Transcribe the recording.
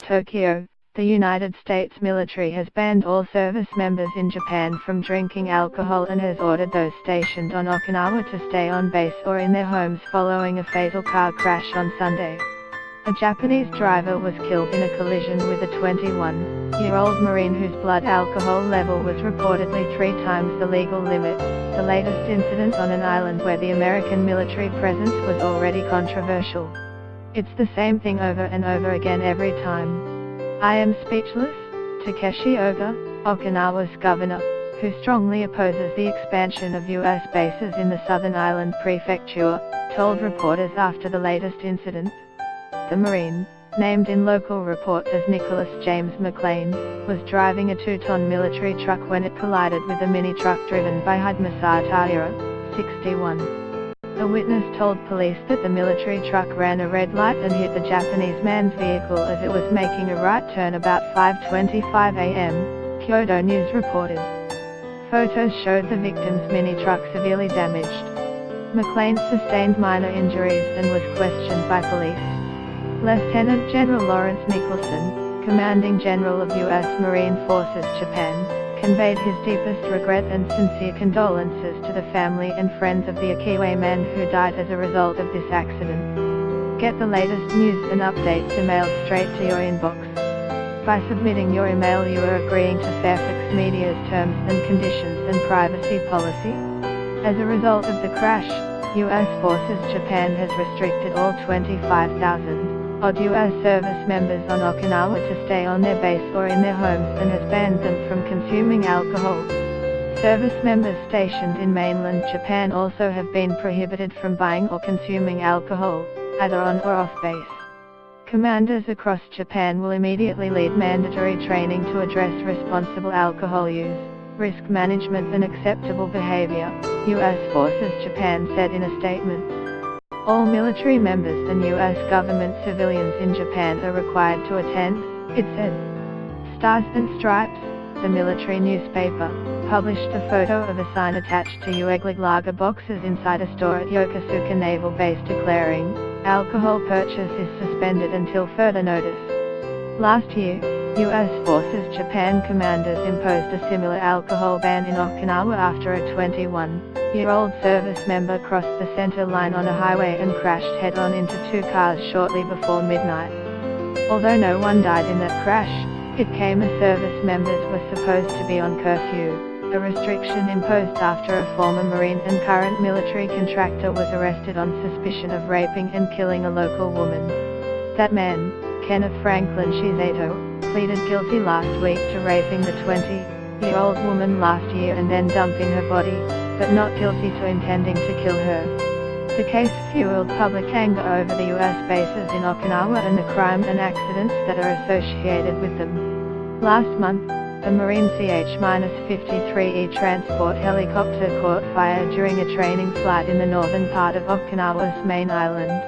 Tokyo, the United States military has banned all service members in Japan from drinking alcohol and has ordered those stationed on Okinawa to stay on base or in their homes following a fatal car crash on Sunday. A Japanese driver was killed in a collision with a 21-year-old Marine whose blood alcohol level was reportedly 3 times the legal limit, the latest incident on an island where the American military presence was already controversial. It's the same thing over and over again every time. I am speechless, Takeshi Oga, Okinawa's governor, who strongly opposes the expansion of U.S. bases in the southern island prefecture, told reporters after the latest incident. The Marine, named in local reports as Nicholas James McLean, was driving a 2-ton military truck when it collided with a mini-truck driven by Hidemasa Taira, 61. A witness told police that the military truck ran a red light and hit the Japanese man's vehicle as it was making a right turn about 5:25 a.m., Kyodo News reported. Photos showed the victim's mini-truck severely damaged. McLean sustained minor injuries and was questioned by police. Lieutenant General Lawrence Nicholson, Commanding General of U.S. Marine Forces Japan, conveyed his deepest regret and sincere condolences to the family and friends of the Okinawa man who died as a result of this accident. Get the latest news and updates emailed straight to your inbox. By submitting your email you are agreeing to Fairfax Media's terms and conditions and privacy policy. As a result of the crash, U.S. Forces Japan has restricted all 25,000 odd U.S. service members on Okinawa to stay on their base or in their homes and has banned them from consuming alcohol. Service members stationed in mainland Japan also have been prohibited from buying or consuming alcohol, either on or off base. Commanders across Japan will immediately lead mandatory training to address responsible alcohol use, risk management and acceptable behavior, U.S. Forces Japan said in a statement. All military members and U.S. government civilians in Japan are required to attend, it said. Stars and Stripes, the military newspaper, published a photo of a sign attached to Ueglig lager boxes inside a store at Yokosuka Naval Base declaring, "Alcohol purchase is suspended until further notice." Last year, U.S. Forces Japan commanders imposed a similar alcohol ban in Okinawa after a 21-year-old service member crossed the center line on a highway and crashed head-on into 2 cars shortly before midnight. Although no one died in that crash, it came as service members were supposed to be on curfew, a restriction imposed after a former Marine and current military contractor was arrested on suspicion of raping and killing a local woman. That man, Kenneth Franklin Shizato, pleaded guilty last week to raping the 20-year-old woman last year and then dumping her body, but not guilty to intending to kill her. The case fueled public anger over the U.S. bases in Okinawa and the crime and accidents that are associated with them. Last month, a Marine CH-53E transport helicopter caught fire during a training flight in the northern part of Okinawa's main island.